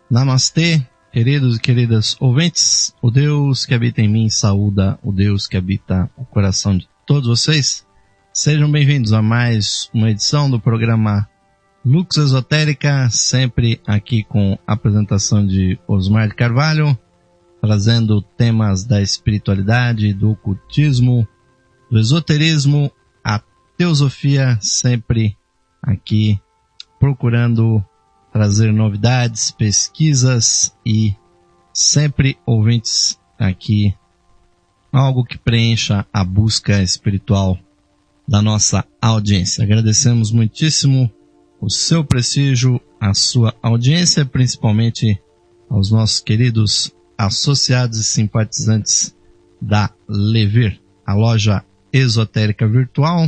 Namastê, queridos e queridas ouvintes. O Deus que habita em mim saúda o Deus que habita o coração de todos vocês. Sejam bem-vindos a mais uma edição do programa Lux Esotérica, sempre aqui com a apresentação de Osmar de Carvalho, trazendo temas da espiritualidade, do ocultismo, do esoterismo, a teosofia, sempre aqui procurando trazer novidades, pesquisas e sempre ouvintes aqui, algo que preencha a busca espiritual da nossa audiência. Agradecemos muitíssimo o seu prestígio, a sua audiência, principalmente aos nossos queridos associados e simpatizantes da Levir, a loja esotérica virtual,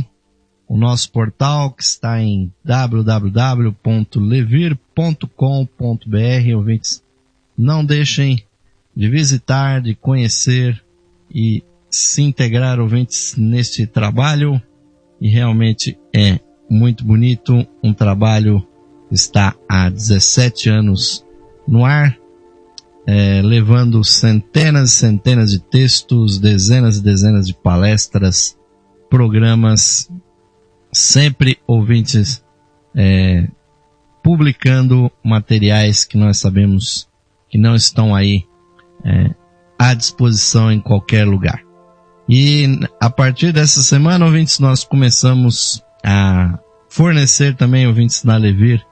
o nosso portal que está em www.levir.com.br. Ouvintes, não deixem de visitar, de conhecer e se integrar, ouvintes, neste trabalho. E realmente é muito bonito, um trabalho que está há 17 anos no ar, levando centenas e centenas de textos, dezenas e dezenas de palestras, programas, sempre ouvintes publicando materiais que nós sabemos que não estão aí à disposição em qualquer lugar. E a partir dessa semana, ouvintes, nós começamos a fornecer também, ouvintes da Levir,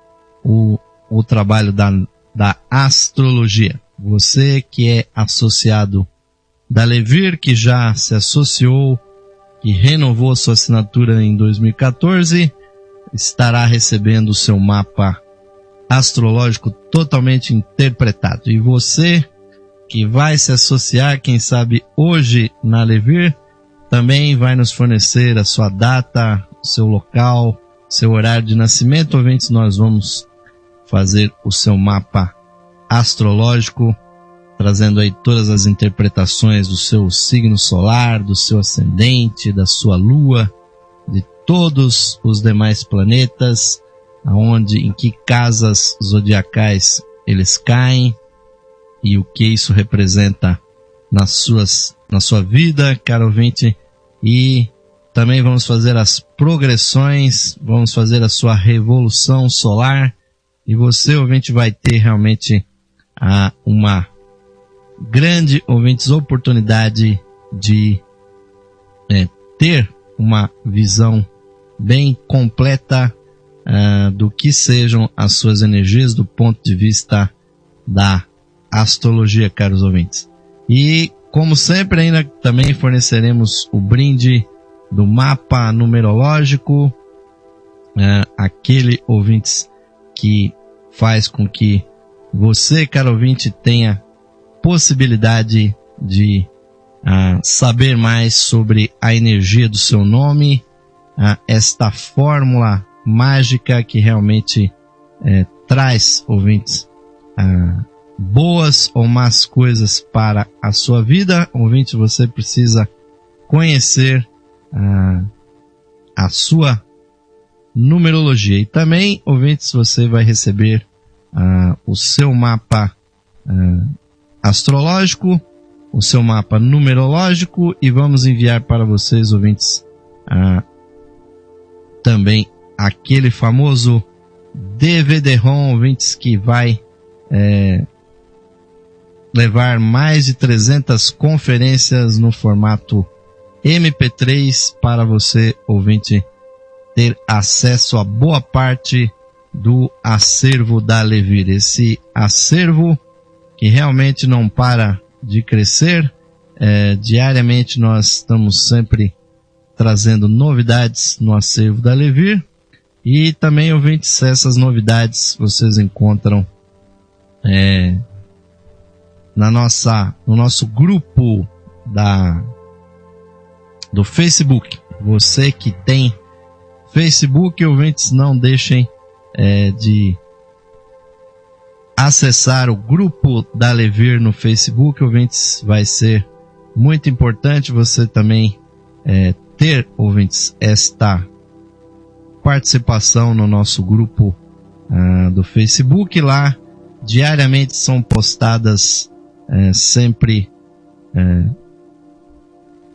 o trabalho da astrologia. Você que é associado da Levir, que já se associou, que renovou sua assinatura em 2014, estará recebendo o seu mapa astrológico totalmente interpretado. E você que vai se associar, quem sabe hoje na Levir, também vai nos fornecer a sua data, o seu local, seu horário de nascimento. Ouvintes, nós vamos fazer o seu mapa astrológico, trazendo aí todas as interpretações do seu signo solar, do seu ascendente, da sua lua, de todos os demais planetas, em que casas zodiacais eles caem e o que isso representa na sua vida, caro ouvinte. E também vamos fazer as progressões, vamos fazer a sua revolução solar, e você, ouvinte, vai ter realmente uma grande, ouvintes, oportunidade de ter uma visão bem completa do que sejam as suas energias do ponto de vista da astrologia, caros ouvintes. E, como sempre, ainda também forneceremos o brinde do mapa numerológico, aquele, ouvintes, que faz com que você, caro ouvinte, tenha possibilidade de saber mais sobre a energia do seu nome, esta fórmula mágica que realmente traz, ouvintes, boas ou más coisas para a sua vida. Ouvinte, você precisa conhecer a sua numerologia. E também, ouvintes, você vai receber o seu mapa astrológico, o seu mapa numerológico, e vamos enviar para vocês, ouvintes, também aquele famoso DVD-ROM, ouvintes, que vai levar mais de 300 conferências no formato MP3 para você, ouvinte, ter acesso a boa parte do acervo da Levir. Esse acervo que realmente não para de crescer. Diariamente nós estamos sempre trazendo novidades no acervo da Levir. E também, ouvintes, essas novidades vocês encontram no nosso grupo do Facebook. Você que tem Facebook, ouvintes, não deixem de acessar o grupo da Levir no Facebook, ouvintes. Vai ser muito importante você também ter, ouvintes, esta participação no nosso grupo do Facebook. Lá diariamente são postadas sempre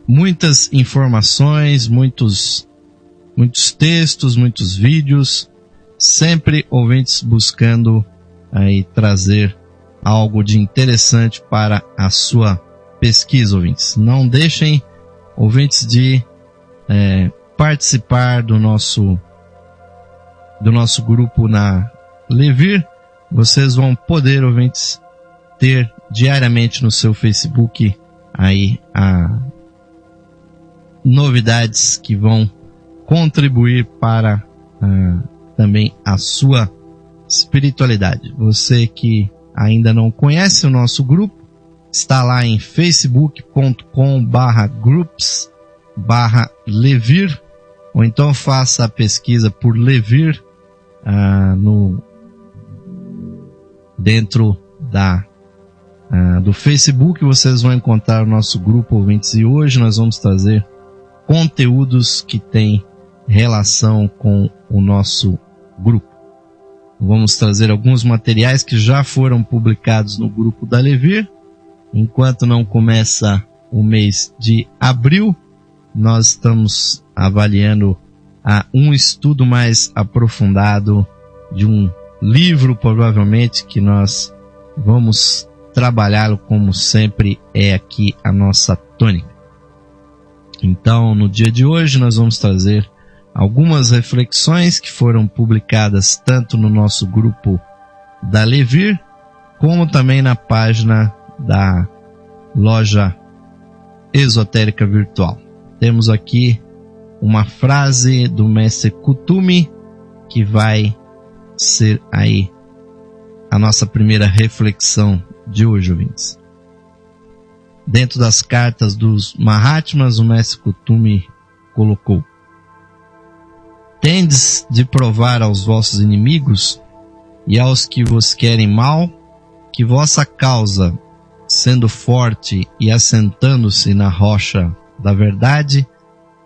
muitas informações, muitos textos, muitos vídeos, sempre ouvintes buscando aí trazer algo de interessante para a sua pesquisa, ouvintes. Não deixem, ouvintes, de participar do nosso grupo na Levir. Vocês vão poder, ouvintes, ter diariamente no seu Facebook aí novidades que vão contribuir para também a sua espiritualidade. Você que ainda não conhece o nosso grupo, está lá em facebook.com/groups/Levir, ou então faça a pesquisa por Levir dentro do Facebook. Vocês vão encontrar o nosso grupo, ouvintes, e hoje nós vamos trazer conteúdos que têm relação com o nosso grupo. Vamos trazer alguns materiais que já foram publicados no grupo da Levir. Enquanto não começa o mês de abril, nós estamos avaliando um estudo mais aprofundado de um livro, provavelmente, que nós vamos trabalhá-lo como sempre é aqui a nossa tônica. Então, no dia de hoje, nós vamos trazer algumas reflexões que foram publicadas tanto no nosso grupo da Levir, como também na página da loja esotérica virtual. Temos aqui uma frase do mestre Kuthumi que vai ser aí a nossa primeira reflexão de hoje, ouvintes. Dentro das cartas dos Mahatmas, o mestre Kuthumi colocou: tendes de provar aos vossos inimigos e aos que vos querem mal, que vossa causa, sendo forte e assentando-se na rocha da verdade,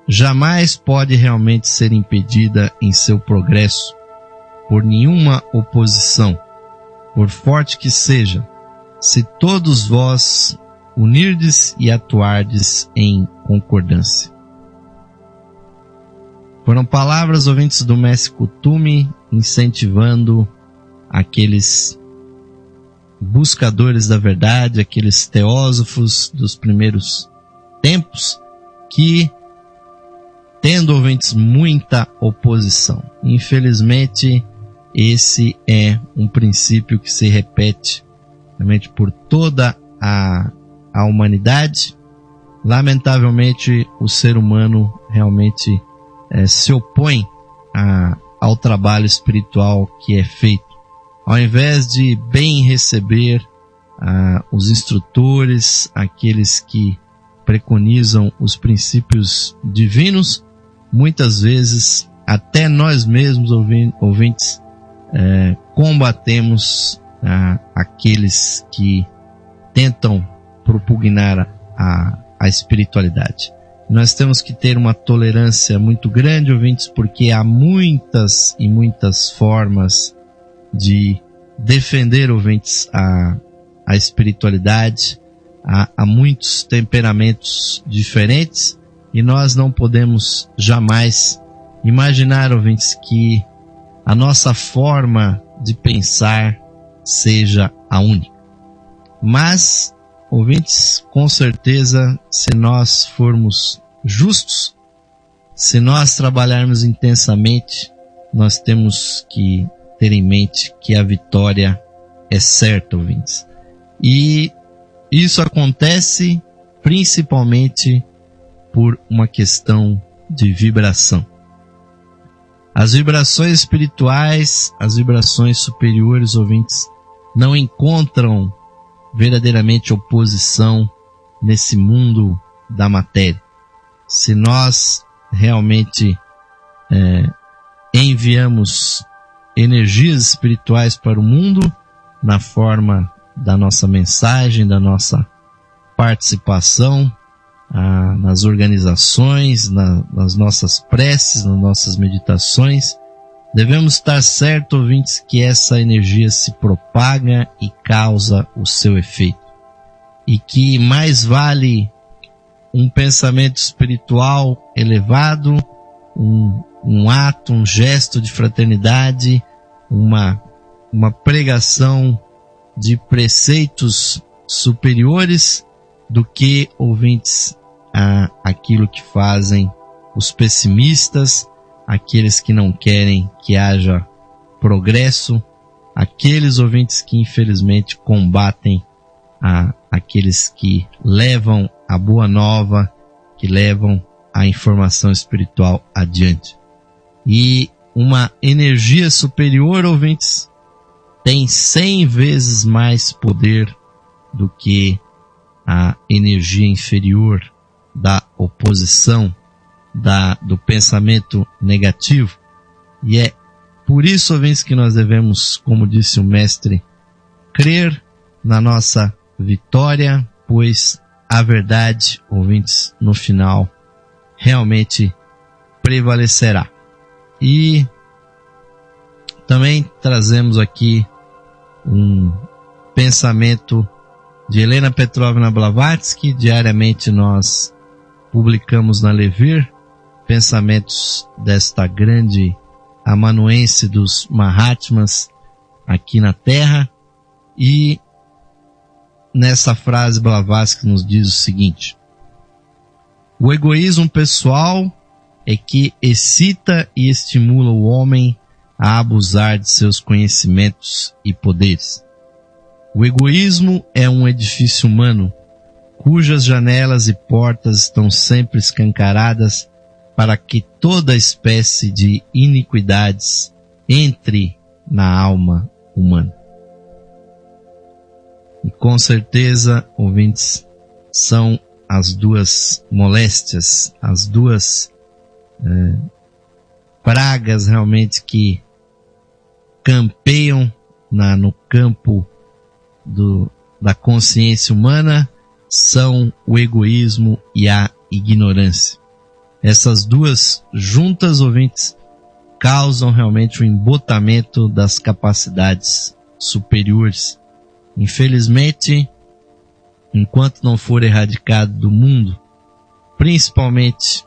jamais pode realmente ser impedida em seu progresso por nenhuma oposição, por forte que seja, se todos vós unirdes e atuardes em concordância. Foram palavras, ouvintes, do mestre Kuthumi, incentivando aqueles buscadores da verdade, aqueles teósofos dos primeiros tempos que, tendo, ouvintes, muita oposição. Infelizmente, esse é um princípio que se repete realmente por toda a humanidade. Lamentavelmente, o ser humano realmente se opõe ao trabalho espiritual que é feito. Ao invés de bem receber os instrutores, aqueles que preconizam os princípios divinos, muitas vezes até nós mesmos, ouvintes, combatemos aqueles que tentam propugnar a espiritualidade. Nós temos que ter uma tolerância muito grande, ouvintes, porque há muitas e muitas formas de defender, ouvintes, a espiritualidade. Há muitos temperamentos diferentes e nós não podemos jamais imaginar, ouvintes, que a nossa forma de pensar seja a única. Mas, ouvintes, com certeza, se nós formos justos, se nós trabalharmos intensamente, nós temos que ter em mente que a vitória é certa, ouvintes. E isso acontece principalmente por uma questão de vibração. As vibrações espirituais, as vibrações superiores, ouvintes, não encontram verdadeiramente oposição nesse mundo da matéria. Se nós realmente enviamos energias espirituais para o mundo na forma da nossa mensagem, da nossa participação nas organizações, nas nossas preces, nas nossas meditações, Devemos estar certos, ouvintes, que essa energia se propaga e causa o seu efeito. E que mais vale um pensamento espiritual elevado, um ato, um gesto de fraternidade, uma pregação de preceitos superiores do que, ouvintes, aquilo que fazem os pessimistas, aqueles que não querem que haja progresso, aqueles, ouvintes, que infelizmente combatem aqueles que levam a boa nova, que levam a informação espiritual adiante. E uma energia superior, ouvintes, tem 100 vezes mais poder do que a energia inferior da oposição, do pensamento negativo. E é por isso, ouvintes, que nós devemos, como disse o mestre, crer na nossa vitória, pois a verdade, ouvintes, no final realmente prevalecerá. E também trazemos aqui um pensamento de Helena Petrovna Blavatsky. Diariamente nós publicamos na Levir pensamentos desta grande amanuense dos Mahatmas aqui na Terra, e nessa frase Blavatsky nos diz o seguinte: o egoísmo pessoal é que excita e estimula o homem a abusar de seus conhecimentos e poderes. O egoísmo é um edifício humano cujas janelas e portas estão sempre escancaradas para que toda espécie de iniquidades entre na alma humana. E com certeza, ouvintes, são as duas moléstias, as duas pragas realmente que campeiam no campo da consciência humana, são o egoísmo e a ignorância. Essas duas juntas, ouvintes, causam realmente o embotamento das capacidades superiores. Infelizmente, enquanto não for erradicado do mundo, principalmente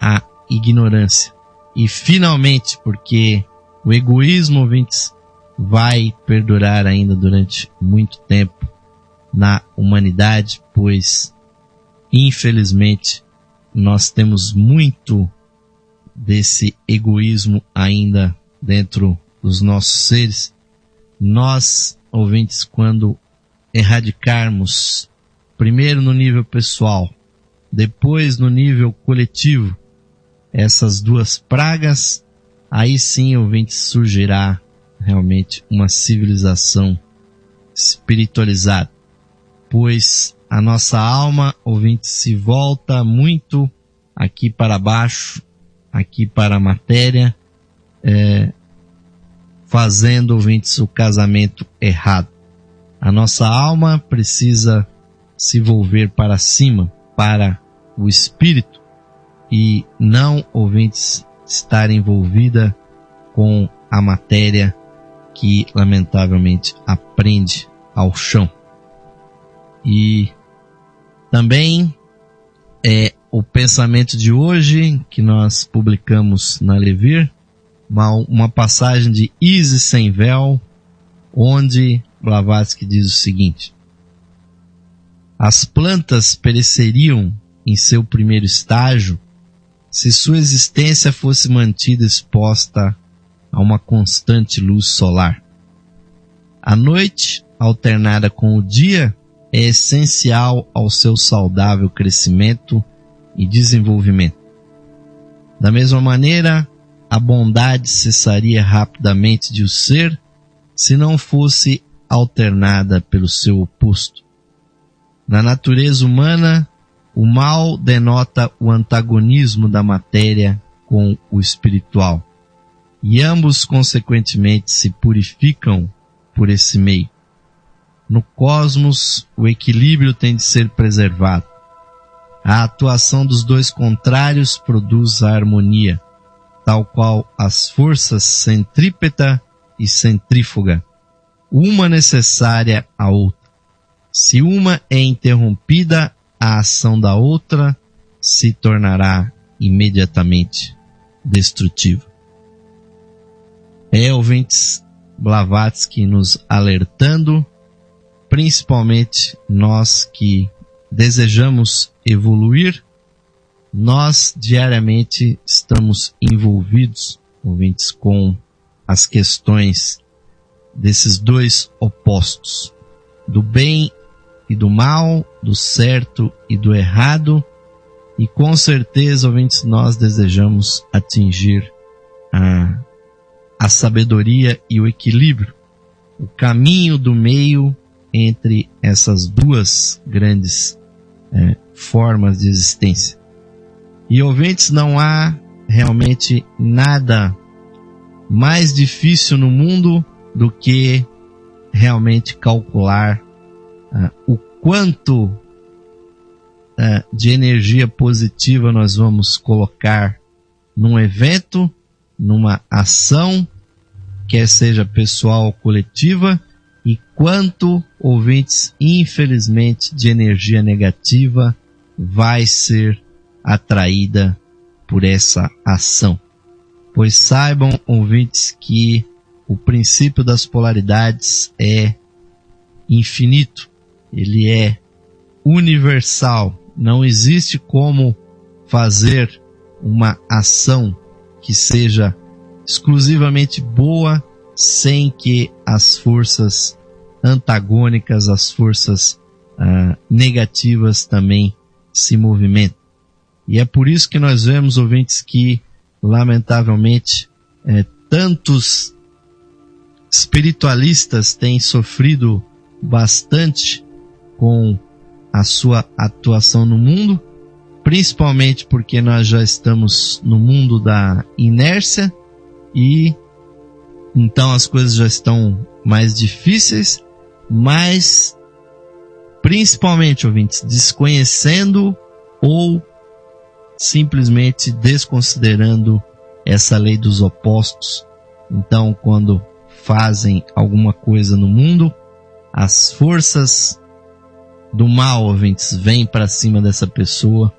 a ignorância, e finalmente, porque o egoísmo, ouvintes, vai perdurar ainda durante muito tempo na humanidade, pois, infelizmente, nós temos muito desse egoísmo ainda dentro dos nossos seres. Nós, ouvintes, quando erradicarmos, primeiro no nível pessoal, depois no nível coletivo, essas duas pragas, aí sim, ouvintes, surgirá realmente uma civilização espiritualizada, pois a nossa alma, ouvinte, se volta muito aqui para baixo, aqui para a matéria, fazendo, ouvintes, o casamento errado. A nossa alma precisa se volver para cima, para o espírito, e não, ouvintes, estar envolvida com a matéria que lamentavelmente aprende ao chão. E também o pensamento de hoje, que nós publicamos na Levir, uma passagem de Isis Sem Véu, onde Blavatsky diz o seguinte: as plantas pereceriam em seu primeiro estágio se sua existência fosse mantida exposta a uma constante luz solar. A noite, alternada com o dia, é essencial ao seu saudável crescimento e desenvolvimento. Da mesma maneira, a bondade cessaria rapidamente de o ser se não fosse alternada pelo seu oposto. Na natureza humana, o mal denota o antagonismo da matéria com o espiritual, e ambos, consequentemente, se purificam por esse meio. No cosmos, o equilíbrio tem de ser preservado. A atuação dos dois contrários produz a harmonia. tal qual as forças centrípeta e centrífuga, uma necessária à outra. Se uma é interrompida, a ação da outra se tornará imediatamente destrutiva. Ouvintes, Blavatsky nos alertando, principalmente nós que desejamos evoluir, nós diariamente estamos envolvidos, ouvintes, com as questões desses dois opostos, do bem e do mal, do certo e do errado, e com certeza, ouvintes, nós desejamos atingir a sabedoria e o equilíbrio, o caminho do meio entre essas duas grandes formas de existência. E, ouvintes, não há realmente nada mais difícil no mundo do que realmente calcular o quanto de energia positiva nós vamos colocar num evento, numa ação, quer seja pessoal ou coletiva, e quanto, ouvintes, infelizmente, de energia negativa vai ser atraída por essa ação. Pois saibam, ouvintes, que o princípio das polaridades é infinito, ele é universal. Não existe como fazer uma ação que seja exclusivamente boa sem que as forças antagônicas, as forças negativas também se movimentem. E é por isso que nós vemos, ouvintes, que lamentavelmente tantos espiritualistas têm sofrido bastante com a sua atuação no mundo, principalmente porque nós já estamos no mundo da inércia e então as coisas já estão mais difíceis, mas principalmente, ouvintes, desconhecendo ou simplesmente desconsiderando essa lei dos opostos. Então, quando fazem alguma coisa no mundo, as forças do mal, ouvintes, vêm para cima dessa pessoa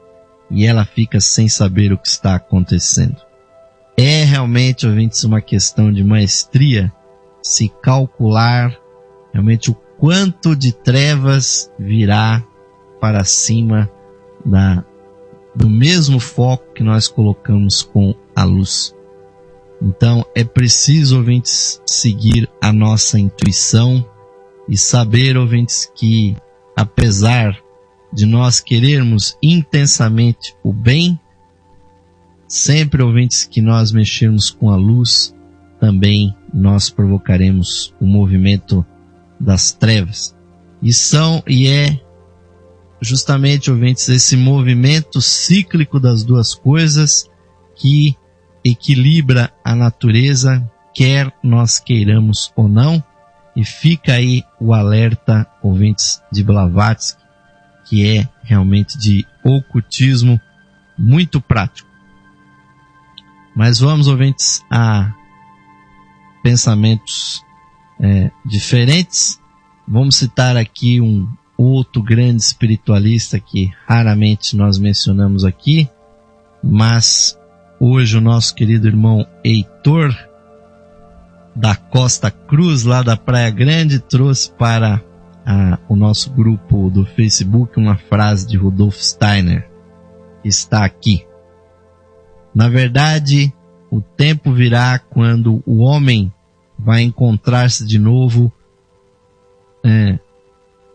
e ela fica sem saber o que está acontecendo. É realmente, ouvintes, uma questão de maestria se calcular realmente o quanto de trevas virá para cima do mesmo foco que nós colocamos com a luz. Então é preciso, ouvintes, seguir a nossa intuição e saber, ouvintes, que apesar de nós querermos intensamente o bem, sempre, ouvintes, que nós mexermos com a luz, também nós provocaremos o movimento das trevas. E é justamente, ouvintes, esse movimento cíclico das duas coisas que equilibra a natureza, quer nós queiramos ou não. E fica aí o alerta, ouvintes, de Blavatsky, que é realmente de ocultismo muito prático. Mas vamos, ouvintes, a pensamentos diferentes. Vamos citar aqui um outro grande espiritualista que raramente nós mencionamos aqui, mas hoje o nosso querido irmão Heitor da Costa Cruz, lá da Praia Grande, trouxe para o nosso grupo do Facebook uma frase de Rudolf Steiner, que está aqui. Na verdade, o tempo virá quando o homem vai encontrar-se de novo,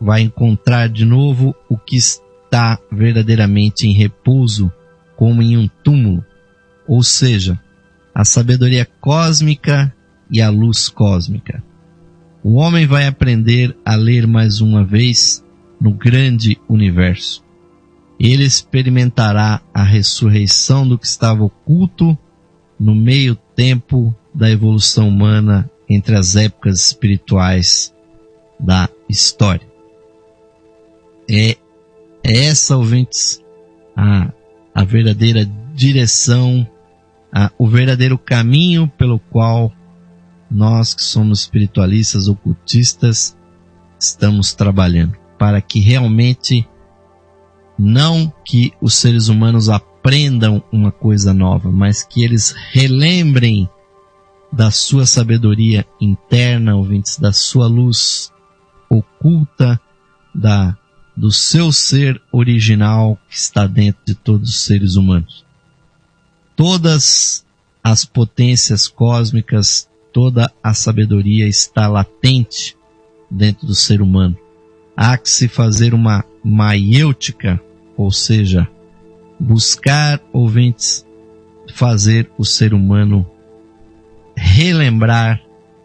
vai encontrar de novo o que está verdadeiramente em repouso, como em um túmulo, ou seja, a sabedoria cósmica e a luz cósmica. O homem vai aprender a ler mais uma vez no grande universo. Ele experimentará a ressurreição do que estava oculto no meio tempo da evolução humana entre as épocas espirituais da história. É essa, ouvintes, a verdadeira direção o verdadeiro caminho pelo qual nós que somos espiritualistas, ocultistas, estamos trabalhando, para que realmente não que os seres humanos aprendam uma coisa nova, mas que eles relembrem da sua sabedoria interna, ouvintes, da sua luz oculta, do seu ser original que está dentro de todos os seres humanos. Todas as potências cósmicas, toda a sabedoria está latente dentro do ser humano. Há que se fazer uma maiêutica, ou seja, buscar, ouvintes, fazer o ser humano relembrar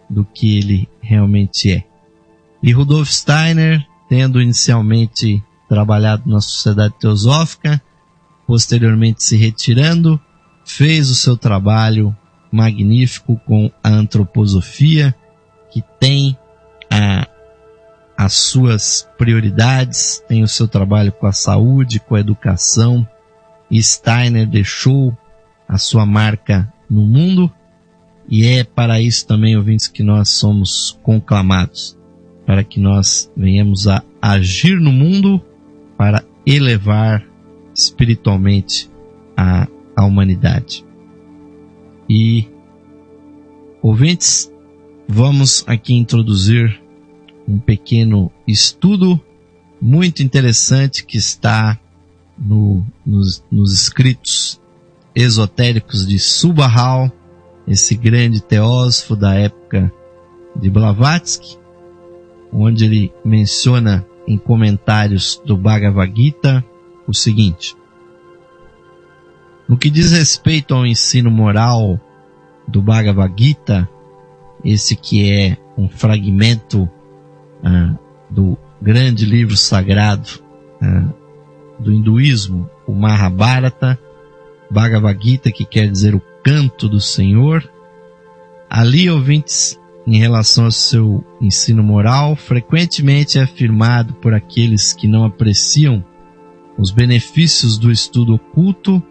do que ele realmente é. E Rudolf Steiner, tendo inicialmente trabalhado na Sociedade Teosófica, posteriormente se retirando, fez o seu trabalho magnífico com a antroposofia, que tem as suas prioridades, tem o seu trabalho com a saúde, com a educação, e Steiner deixou a sua marca no mundo, e é para isso também, ouvintes, que nós somos conclamados, para que nós venhamos a agir no mundo para elevar espiritualmente a humanidade. E, ouvintes, vamos aqui introduzir um pequeno estudo muito interessante que está nos escritos esotéricos de Subahal, esse grande teósofo da época de Blavatsky, onde ele menciona em comentários do Bhagavad Gita o seguinte: no que diz respeito ao ensino moral do Bhagavad Gita, esse que é um fragmento do grande livro sagrado do hinduísmo, o Mahabharata, Bhagavad Gita, que quer dizer o canto do Senhor. Ali, ouvintes, em relação ao seu ensino moral, frequentemente é afirmado por aqueles que não apreciam os benefícios do estudo oculto,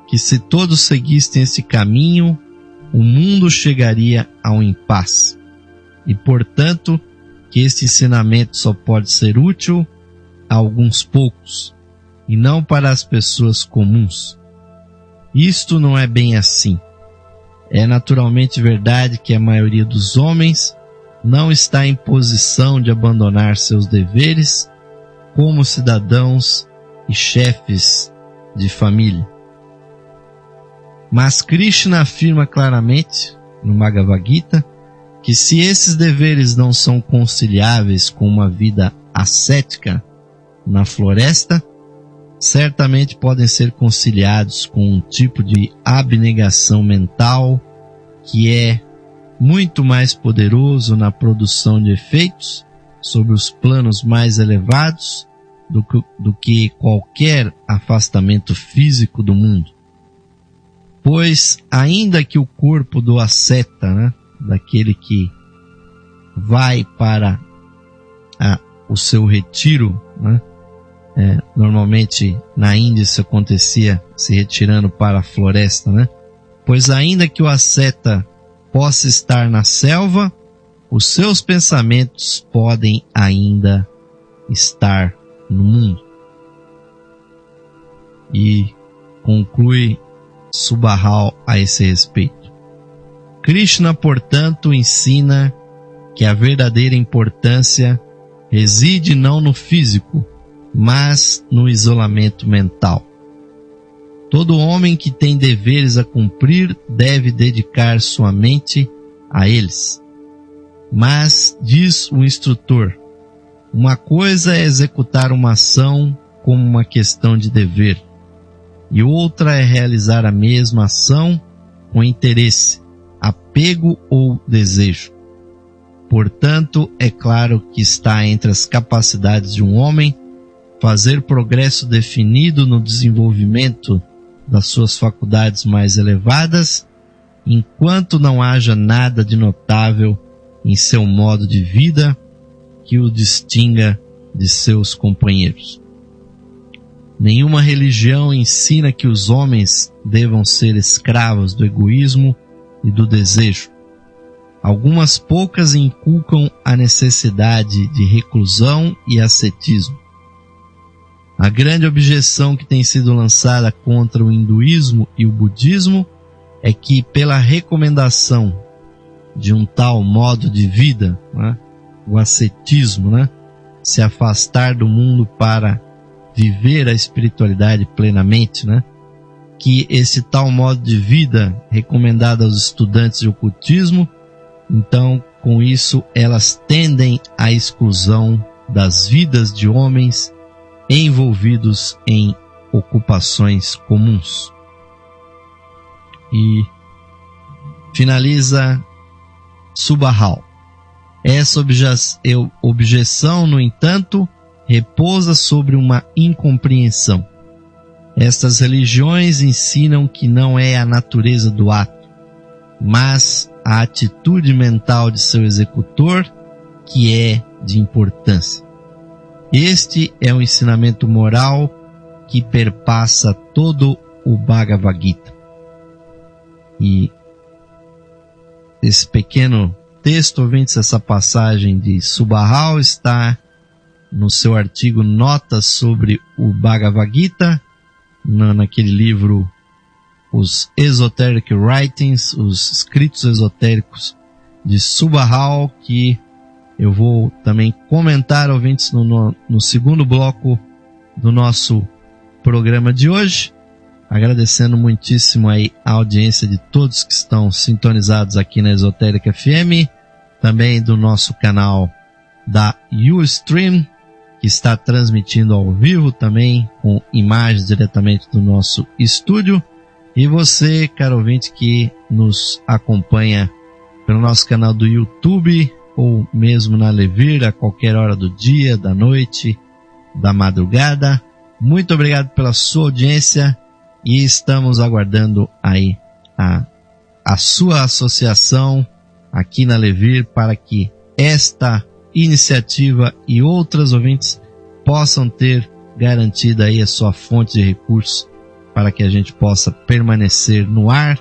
que se todos seguissem esse caminho, o mundo chegaria a um impasse. E, portanto, que este ensinamento só pode ser útil a alguns poucos, e não para as pessoas comuns. Isto não é bem assim. É naturalmente verdade que a maioria dos homens não está em posição de abandonar seus deveres como cidadãos e chefes de família. Mas Krishna afirma claramente no Bhagavad Gita que se esses deveres não são conciliáveis com uma vida ascética na floresta, certamente podem ser conciliados com um tipo de abnegação mental que é muito mais poderoso na produção de efeitos sobre os planos mais elevados do que qualquer afastamento físico do mundo. Pois, ainda que o corpo do asceta, daquele que vai para o seu retiro, normalmente na Índia isso acontecia se retirando para a floresta, pois ainda que o asceta possa estar na selva, os seus pensamentos podem ainda estar no mundo. E conclui Subahal a esse respeito. Krishna, portanto, ensina que a verdadeira importância reside não no físico, mas no isolamento mental. Todo homem que tem deveres a cumprir deve dedicar sua mente a eles. Mas, diz o instrutor, uma coisa é executar uma ação como uma questão de dever, e outra é realizar a mesma ação com interesse, apego ou desejo. Portanto, é claro que está entre as capacidades de um homem fazer progresso definido no desenvolvimento das suas faculdades mais elevadas, enquanto não haja nada de notável em seu modo de vida que o distinga de seus companheiros. Nenhuma religião ensina que os homens devam ser escravos do egoísmo e do desejo. Algumas poucas inculcam a necessidade de reclusão e ascetismo. A grande objeção que tem sido lançada contra o hinduísmo e o budismo é que, pela recomendação de um tal modo de vida, né, o ascetismo, né, se afastar do mundo para viver a espiritualidade plenamente, né, que esse tal modo de vida recomendado aos estudantes de ocultismo, então, com isso, elas tendem à exclusão das vidas de homens envolvidos em ocupações comuns. E finaliza Subahal. Essa objeção, no entanto, repousa sobre uma incompreensão. Estas religiões ensinam que não é a natureza do ato, mas a atitude mental de seu executor que é de importância. Este é o ensinamento moral que perpassa todo o Bhagavad Gita. E esse pequeno texto, ouvintes, essa passagem de Subahal está no seu artigo Notas sobre o Bhagavad Gita, naquele livro Os Esoteric Writings, os escritos esotéricos de Subahal, que eu vou também comentar, ouvintes, no segundo bloco do nosso programa de hoje, agradecendo muitíssimo aí a audiência de todos que estão sintonizados aqui na Esotérica FM, também do nosso canal da Ustream, que está transmitindo ao vivo também, com imagens diretamente do nosso estúdio. E você, caro ouvinte, que nos acompanha pelo nosso canal do YouTube, ou mesmo na Levir, a qualquer hora do dia, da noite, da madrugada. Muito obrigado pela sua audiência e estamos aguardando aí a sua associação aqui na Levir para que esta iniciativa e outras ouvintes possam ter garantida aí a sua fonte de recursos para que a gente possa permanecer no ar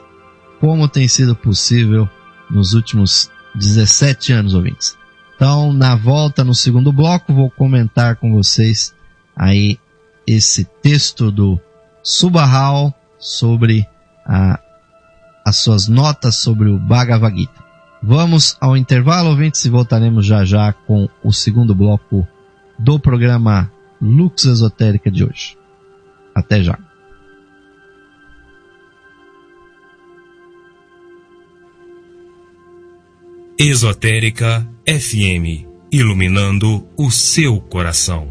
como tem sido possível nos últimos 17 anos, ouvintes. Então, na volta, no segundo bloco, vou comentar com vocês aí esse texto do Subahal sobre as suas notas sobre o Bhagavad Gita. Vamos ao intervalo, ouvintes, e voltaremos já já com o segundo bloco do programa Lux Esotérica de hoje. Até já. Esotérica FM, iluminando o seu coração.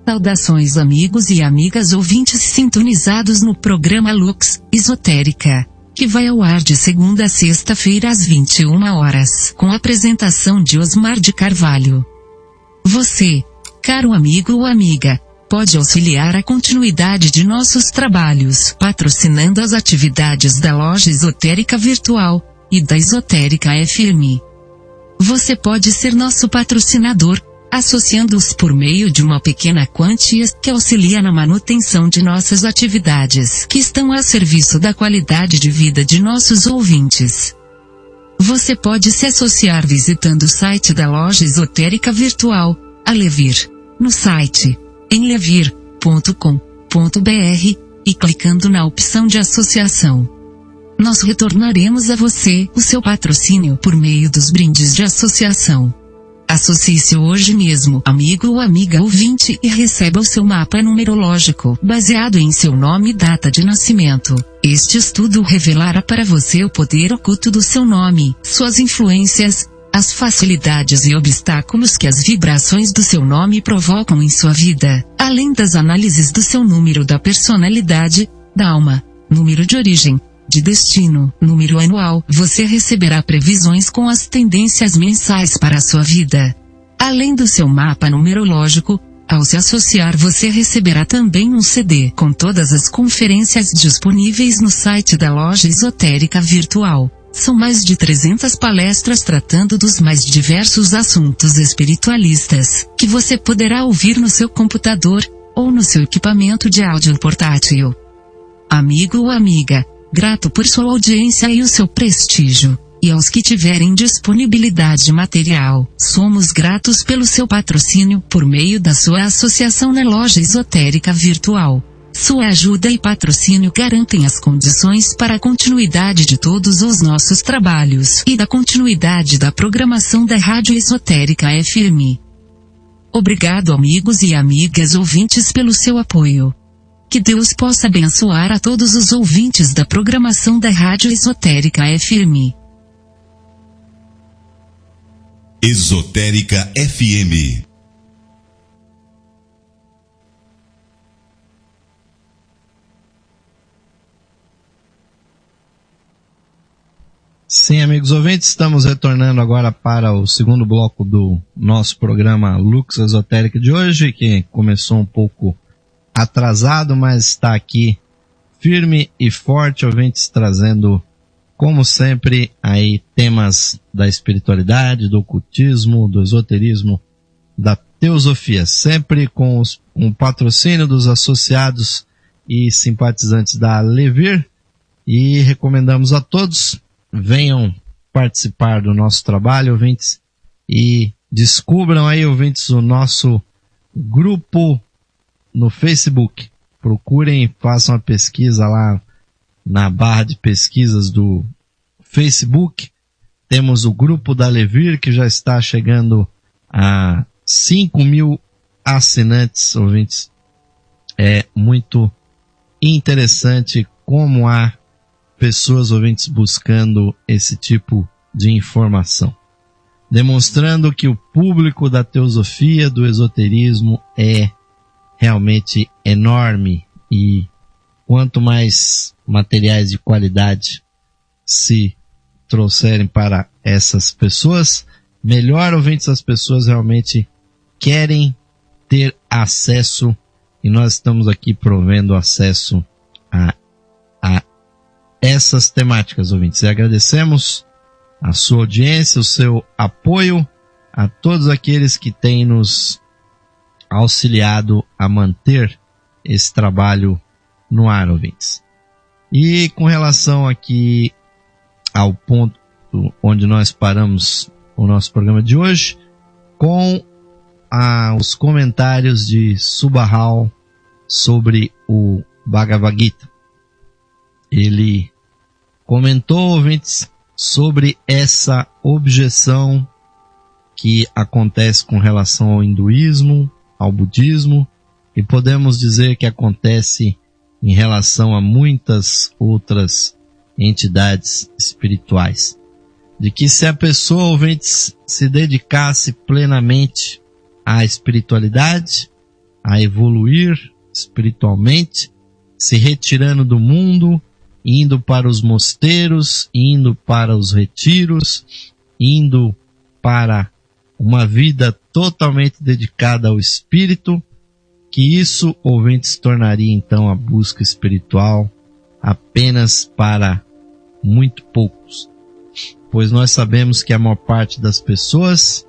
Saudações, amigos e amigas ouvintes sintonizados no programa Lux Esotérica, que vai ao ar de segunda a sexta-feira às 21 horas, com a apresentação de Osmar de Carvalho. Você, caro amigo ou amiga, pode auxiliar a continuidade de nossos trabalhos, patrocinando as atividades da Loja Esotérica Virtual e da Esotérica FM. Você pode ser nosso patrocinador, associando-os por meio de uma pequena quantia que auxilia na manutenção de nossas atividades, que estão a serviço da qualidade de vida de nossos ouvintes. Você pode se associar visitando o site da Loja Esotérica Virtual, a Levir, no site em levir.com.br e clicando na opção de associação. Nós retornaremos a você o seu patrocínio por meio dos brindes de associação. Associe-se hoje mesmo, amigo ou amiga ouvinte, e receba o seu mapa numerológico, baseado em seu nome e data de nascimento. Este estudo revelará para você o poder oculto do seu nome, suas influências, as facilidades e obstáculos que as vibrações do seu nome provocam em sua vida, além das análises do seu número da personalidade, da alma, número de origem, de destino, número anual. Você receberá previsões com as tendências mensais para a sua vida. Além do seu mapa numerológico, ao se associar você receberá também um CD com todas as conferências disponíveis no site da Loja Esotérica Virtual. São mais de 300 palestras tratando dos mais diversos assuntos espiritualistas, que você poderá ouvir no seu computador, ou no seu equipamento de áudio portátil. Amigo ou amiga, grato por sua audiência e o seu prestígio. E aos que tiverem disponibilidade material, somos gratos pelo seu patrocínio por meio da sua associação na loja esotérica virtual. Sua ajuda e patrocínio garantem as condições para a continuidade de todos os nossos trabalhos e da continuidade da programação da Rádio Esotérica FM. Obrigado, amigos e amigas ouvintes, pelo seu apoio. Que Deus possa abençoar a todos os ouvintes da programação da Rádio Esotérica FM. Esotérica FM. Sim, amigos ouvintes, estamos retornando agora para o segundo bloco do nosso programa Lux Esotérica de hoje, que começou um pouco atrasado, mas está aqui firme e forte, ouvintes, trazendo, como sempre, aí temas da espiritualidade, do ocultismo, do esoterismo, da teosofia, sempre com um patrocínio dos associados e simpatizantes da Levir, e recomendamos a todos, venham participar do nosso trabalho, ouvintes, e descubram aí, ouvintes, o nosso grupo no Facebook. Procurem, façam uma pesquisa lá na barra de pesquisas do Facebook. Temos o grupo da Levir, que já está chegando a 5.000 assinantes, ouvintes. É muito interessante como há pessoas, ouvintes, buscando esse tipo de informação. Demonstrando que o público da teosofia, do esoterismo, é realmente enorme, e quanto mais materiais de qualidade se trouxerem para essas pessoas, melhor, ouvintes, as pessoas realmente querem ter acesso, e nós estamos aqui provendo acesso a essas temáticas, ouvintes. E agradecemos a sua audiência, o seu apoio, a todos aqueles que têm nos auxiliado a manter esse trabalho no ar, ouvintes. E com relação aqui ao ponto onde nós paramos o nosso programa de hoje, com os comentários de Subahal sobre o Bhagavad Gita. Ele comentou, ouvintes, sobre essa objeção que acontece com relação ao hinduísmo, ao budismo, e podemos dizer que acontece em relação a muitas outras entidades espirituais. De que se a pessoa, ouvintes, se dedicasse plenamente à espiritualidade, a evoluir espiritualmente, se retirando do mundo, indo para os mosteiros, indo para os retiros, indo para uma vida totalmente dedicada ao espírito, que isso, ouvintes, tornaria então a busca espiritual apenas para muito poucos. Pois nós sabemos que a maior parte das pessoas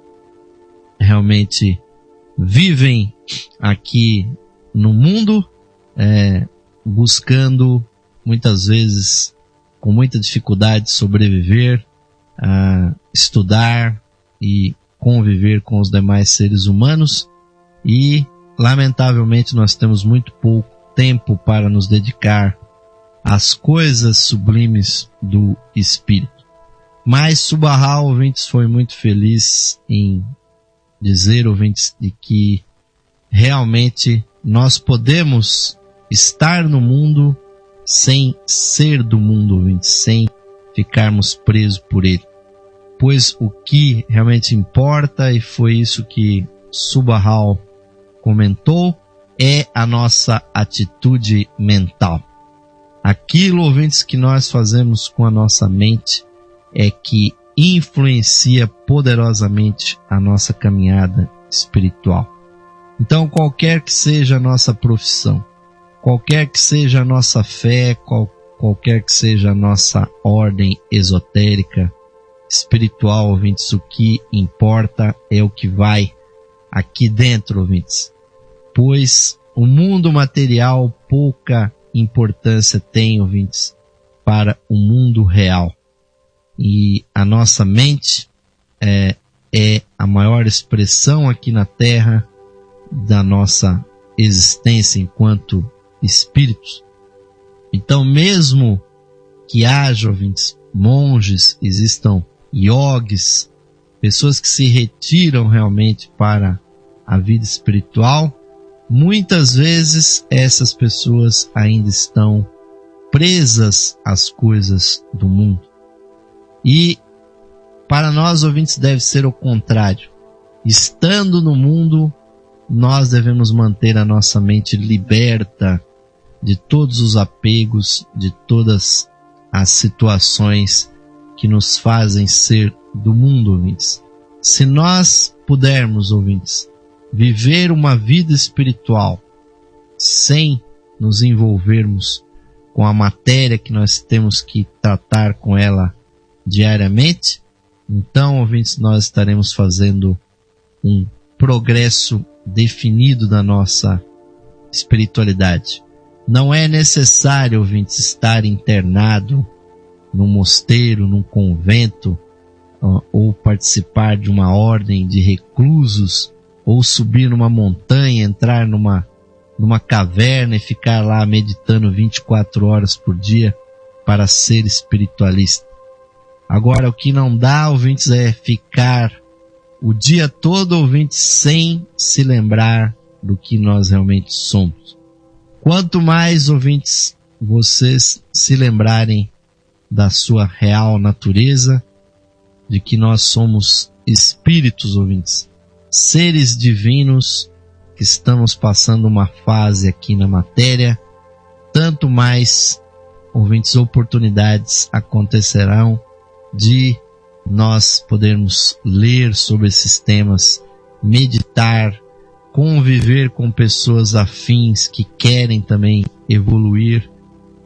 realmente vivem aqui no mundo, buscando muitas vezes com muita dificuldade sobreviver, estudar e conviver com os demais seres humanos, e lamentavelmente nós temos muito pouco tempo para nos dedicar às coisas sublimes do espírito. Mas Subahal, ouvintes, foi muito feliz em dizer, ouvintes, de que realmente nós podemos estar no mundo sem ser do mundo, ouvintes, sem ficarmos presos por ele. Pois o que realmente importa, e foi isso que Subahal comentou, é a nossa atitude mental. Aquilo, ouvintes, que nós fazemos com a nossa mente é que influencia poderosamente a nossa caminhada espiritual. Então, qualquer que seja a nossa profissão, qualquer que seja a nossa fé, qualquer que seja a nossa ordem esotérica, espiritual, ouvintes, o que importa é o que vai aqui dentro, ouvintes. Pois o mundo material pouca importância tem, ouvintes, para o mundo real. E a nossa mente é a maior expressão aqui na Terra da nossa existência enquanto espíritos. Então, mesmo que haja, ouvintes, monges, existam yogis, pessoas que se retiram realmente para a vida espiritual, muitas vezes essas pessoas ainda estão presas às coisas do mundo. E para nós, ouvintes, deve ser o contrário. Estando no mundo, nós devemos manter a nossa mente liberta de todos os apegos, de todas as situações que nos fazem ser do mundo, ouvintes. Se nós pudermos, ouvintes, viver uma vida espiritual sem nos envolvermos com a matéria que nós temos que tratar com ela diariamente, então, ouvintes, nós estaremos fazendo um progresso definido da nossa espiritualidade. Não é necessário, ouvintes, estar internado num mosteiro, num convento, ou participar de uma ordem de reclusos, ou subir numa montanha, entrar numa caverna e ficar lá meditando 24 horas por dia para ser espiritualista. Agora, o que não dá, ouvintes, é ficar o dia todo, ouvintes, sem se lembrar do que nós realmente somos. Quanto mais, ouvintes, vocês se lembrarem da sua real natureza, de que nós somos espíritos, ouvintes, seres divinos, que estamos passando uma fase aqui na matéria, tanto mais, ouvintes, oportunidades acontecerão de nós podermos ler sobre esses temas, meditar, conviver com pessoas afins que querem também evoluir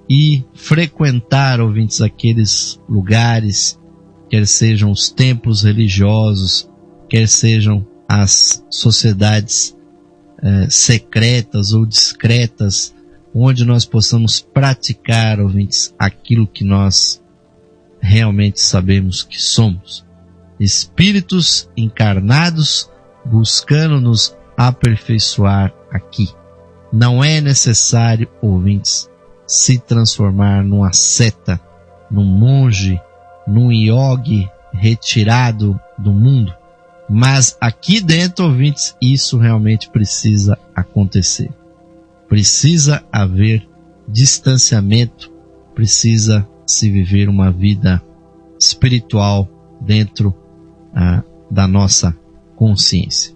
e frequentar, ouvintes, aqueles lugares, quer sejam os templos religiosos, quer sejam as sociedades secretas ou discretas, onde nós possamos praticar, ouvintes, aquilo que nós realmente sabemos que somos. Espíritos encarnados buscando nos aperfeiçoar aqui. Não é necessário, ouvintes, se transformar num asceta, num monge, num yogi retirado do mundo. Mas aqui dentro, ouvintes, isso realmente precisa acontecer. Precisa haver distanciamento, precisa se viver uma vida espiritual dentro da nossa consciência.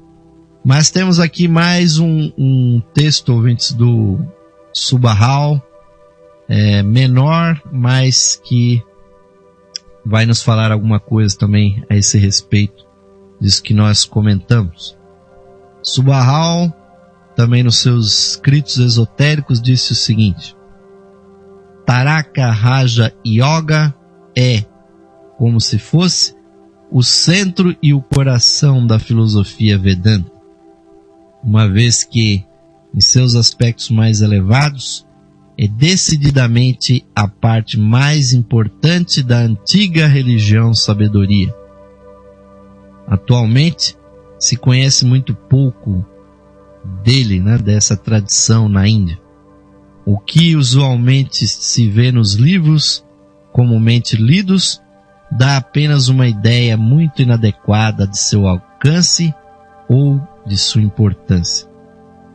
Mas temos aqui mais um texto, ouvintes, do Subahal, menor, mas que vai nos falar alguma coisa também a esse respeito disso que nós comentamos. Subahal, também nos seus escritos esotéricos, disse o seguinte: Taraka Raja Yoga é, como se fosse, o centro e o coração da filosofia Vedanta, uma vez que, em seus aspectos mais elevados, é decididamente a parte mais importante da antiga religião sabedoria. Atualmente, se conhece muito pouco dele, dessa tradição na Índia. O que usualmente se vê nos livros, comumente lidos, dá apenas uma ideia muito inadequada de seu alcance ou de sua importância.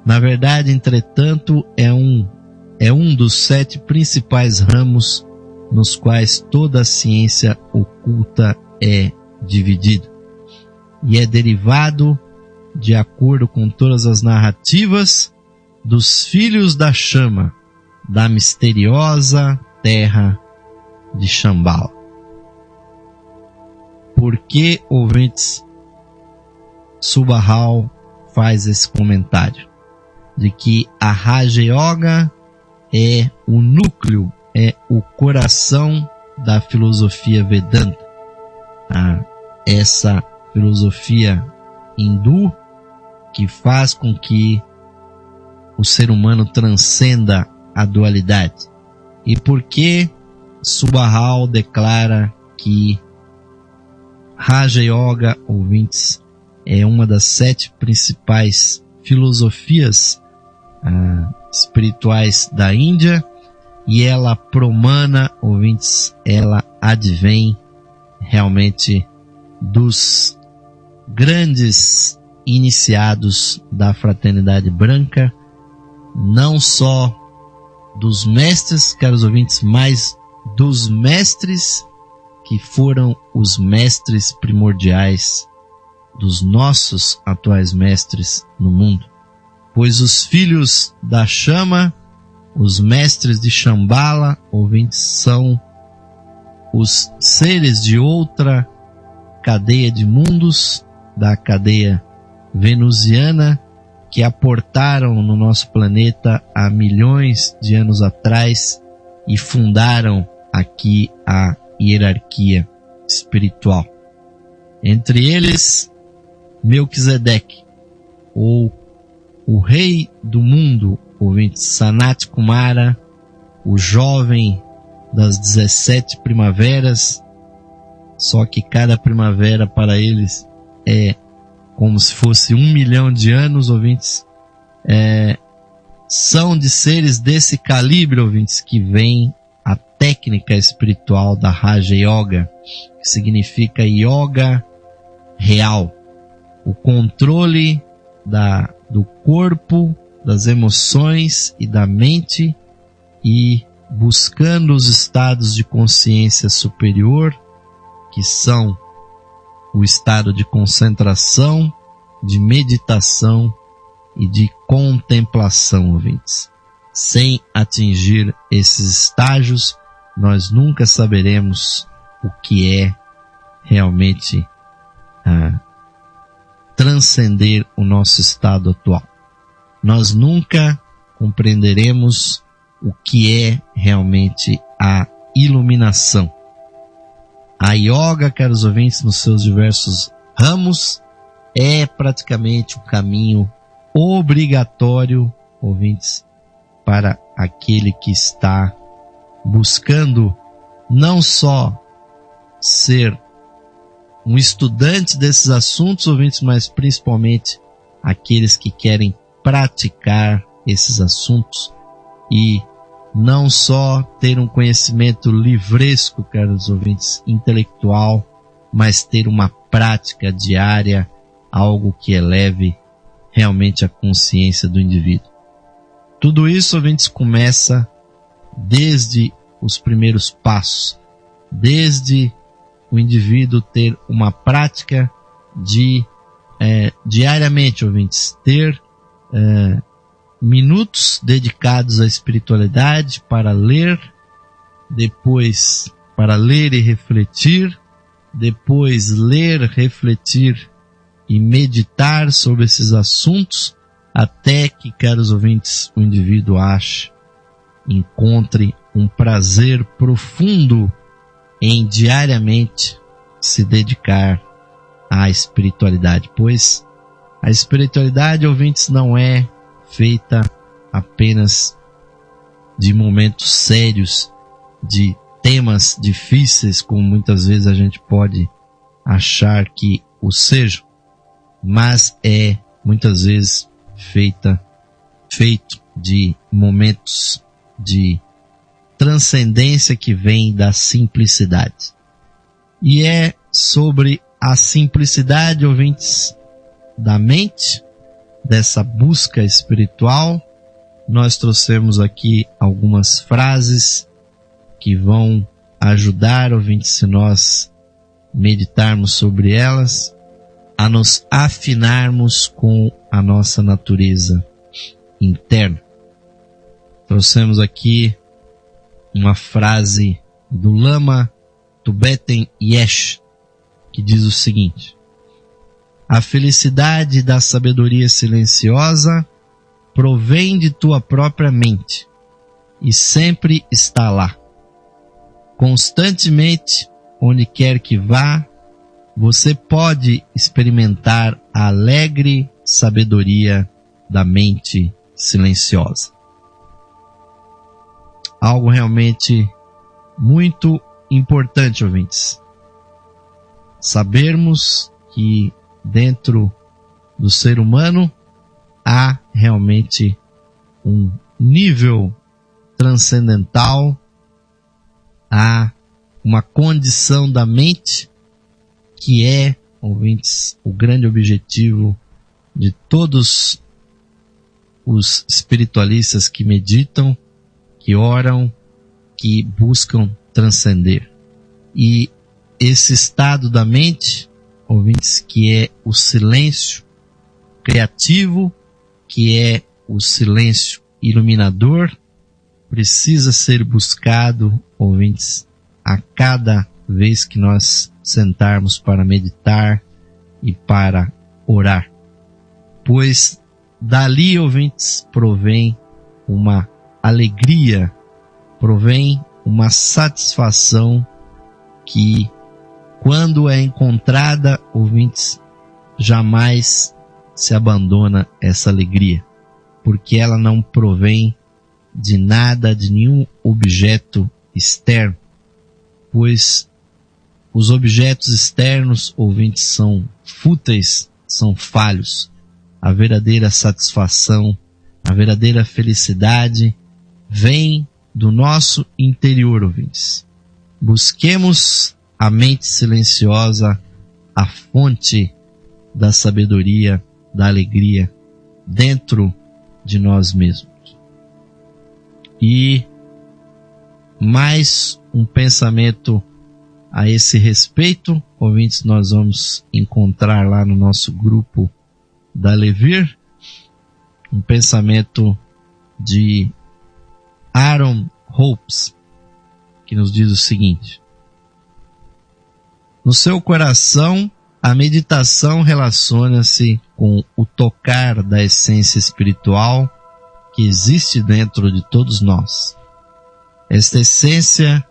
Na verdade, entretanto, é um dos 7 principais ramos nos quais toda a ciência oculta é dividida, e é derivado, de acordo com todas as narrativas, dos filhos da chama, da misteriosa terra de Shambhala. Por que, ouvintes, Subahal faz esse comentário de que a Raja Yoga é o núcleo, é o coração da filosofia Vedanta, essa filosofia hindu que faz com que o ser humano transcenda a dualidade. E por que Subahal declara que Raja Yoga, ouvintes, é uma das 7 principais filosofias espirituais da Índia, e ela promana, ouvintes, ela advém realmente dos grandes iniciados da fraternidade branca, não só dos mestres, caros ouvintes, mas dos mestres que foram os mestres primordiais dos nossos atuais mestres no mundo. Pois os filhos da chama, os mestres de Shambhala, ouvintes, são os seres de outra cadeia de mundos, da cadeia venusiana, que aportaram no nosso planeta há milhões de anos atrás e fundaram aqui a hierarquia espiritual. Entre eles, Melquisedeque, ou o rei do mundo, ouvinte, Sanat Kumara, o jovem das 17 primaveras, só que cada primavera para eles é como se fosse 1 milhão de anos, ouvintes. São de seres desse calibre, ouvintes, que vem a técnica espiritual da Raja Yoga, que significa yoga real, o controle do corpo, das emoções e da mente, e buscando os estados de consciência superior, que são o estado de concentração, de meditação e de contemplação, ouvintes. Sem atingir esses estágios, nós nunca saberemos o que é realmente transcender o nosso estado atual. Nós nunca compreenderemos o que é realmente a iluminação. A yoga, caros ouvintes, nos seus diversos ramos, é praticamente o caminho obrigatório, ouvintes, para aquele que está buscando não só ser um estudante desses assuntos, ouvintes, mas principalmente aqueles que querem praticar esses assuntos e não só ter um conhecimento livresco, caros ouvintes, intelectual, mas ter uma prática diária, algo que eleve realmente a consciência do indivíduo. Tudo isso, ouvintes, começa desde os primeiros passos, desde o indivíduo ter uma prática de diariamente, ouvintes, ter minutos dedicados à espiritualidade para ler, depois para ler e refletir, depois ler, refletir e meditar sobre esses assuntos, até que, caros ouvintes, o indivíduo encontre um prazer profundo em diariamente se dedicar à espiritualidade, pois a espiritualidade, ouvintes, não é feita apenas de momentos sérios, de temas difíceis, como muitas vezes a gente pode achar que o sejam, mas é muitas vezes feito de momentos de transcendência que vem da simplicidade. E é sobre a simplicidade, ouvintes, da mente, dessa busca espiritual, nós trouxemos aqui algumas frases que vão ajudar, ouvintes, se nós meditarmos sobre elas, a nos afinarmos com a nossa natureza interna. Trouxemos aqui uma frase do Lama Tubeten Yesh, que diz o seguinte: a felicidade da sabedoria silenciosa provém de tua própria mente e sempre está lá. Constantemente, onde quer que vá, você pode experimentar a alegre sabedoria da mente silenciosa. Algo realmente muito importante, ouvintes. Sabermos que dentro do ser humano há realmente um nível transcendental, há uma condição da mente que é, ouvintes, o grande objetivo de todos os espiritualistas que meditam, que oram, que buscam transcender. E esse estado da mente, ouvintes, que é o silêncio criativo, que é o silêncio iluminador, precisa ser buscado, ouvintes, a cada vez que nós sentarmos para meditar e para orar. Pois dali, ouvintes, provém uma alegria, provém uma satisfação que, quando é encontrada, ouvintes, jamais se abandona essa alegria, porque ela não provém de nada, de nenhum objeto externo, pois os objetos externos, ouvintes, são fúteis, são falhos. A verdadeira satisfação, a verdadeira felicidade vem do nosso interior, ouvintes. Busquemos a mente silenciosa, a fonte da sabedoria, da alegria dentro de nós mesmos. E mais um pensamento a esse respeito, ouvintes, nós vamos encontrar lá no nosso grupo da Levir, um pensamento de Aaron Hopes, que nos diz o seguinte: no seu coração, a meditação relaciona-se com o tocar da essência espiritual que existe dentro de todos nós. Esta essência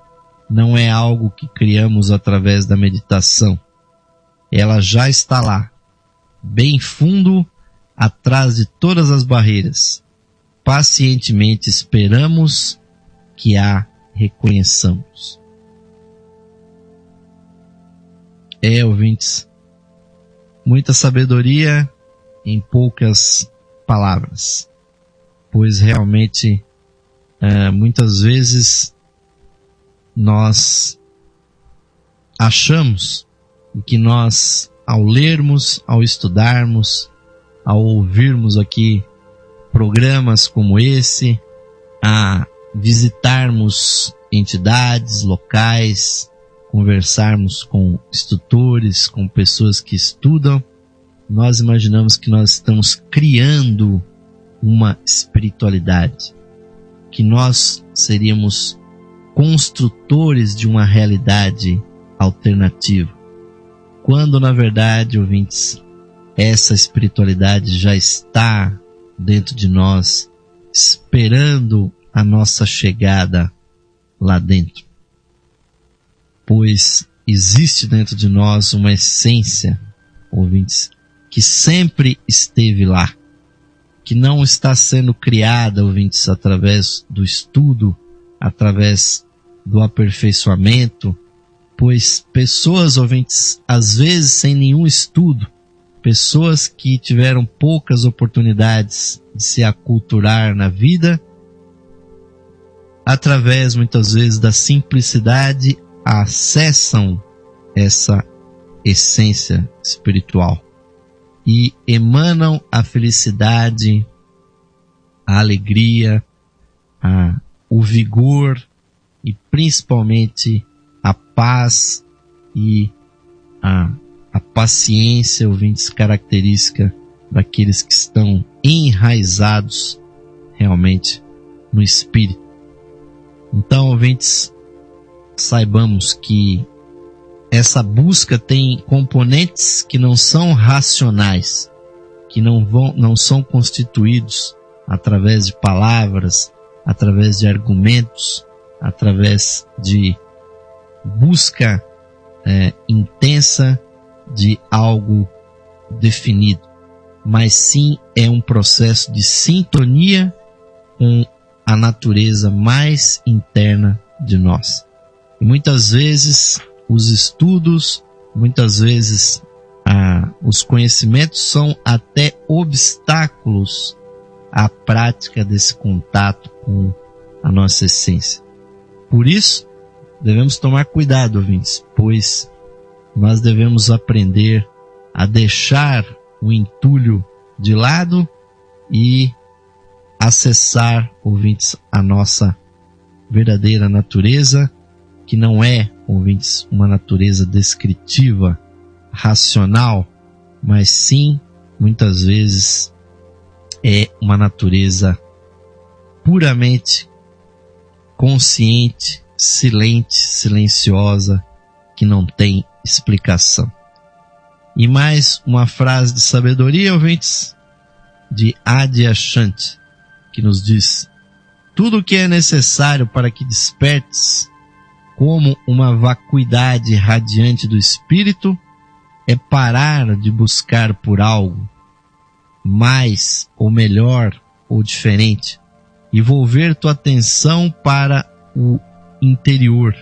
não é algo que criamos através da meditação. Ela já está lá, bem fundo, atrás de todas as barreiras. Pacientemente esperamos que a reconheçamos. Ouvintes, muita sabedoria em poucas palavras, pois realmente muitas vezes nós achamos que nós, ao lermos, ao estudarmos, ao ouvirmos aqui programas como esse, a visitarmos entidades locais, conversarmos com instrutores, com pessoas que estudam, nós imaginamos que nós estamos criando uma espiritualidade, que nós seríamos construtores de uma realidade alternativa, quando na verdade, ouvintes, essa espiritualidade já está dentro de nós, esperando a nossa chegada lá dentro. Pois existe dentro de nós uma essência, ouvintes, que sempre esteve lá, que não está sendo criada, ouvintes, através do estudo, através do aperfeiçoamento, pois pessoas, ouvintes, às vezes sem nenhum estudo, pessoas que tiveram poucas oportunidades de se aculturar na vida, através muitas vezes da simplicidade, acessam essa essência espiritual e emanam a felicidade, a alegria, o vigor e principalmente a paz e a paciência, ouvintes, característica daqueles que estão enraizados realmente no Espírito. Então, ouvintes, saibamos que essa busca tem componentes que não são racionais, que não são constituídos através de palavras, através de argumentos, através de busca intensa de algo definido, mas sim é um processo de sintonia com a natureza mais interna de nós. E muitas vezes os estudos, muitas vezes os conhecimentos são até obstáculos à prática desse contato com a nossa essência. Por isso, devemos tomar cuidado, ouvintes, pois nós devemos aprender a deixar o entulho de lado e acessar, ouvintes, a nossa verdadeira natureza, que não é, ouvintes, uma natureza descritiva, racional, mas sim, muitas vezes, é uma natureza puramente consciente, silente, silenciosa, que não tem explicação. E mais uma frase de sabedoria, ouvintes, de Adyashanti, que nos diz: tudo o que é necessário para que despertes como uma vacuidade radiante do espírito é parar de buscar por algo mais ou melhor ou diferente e volver tua atenção para o interior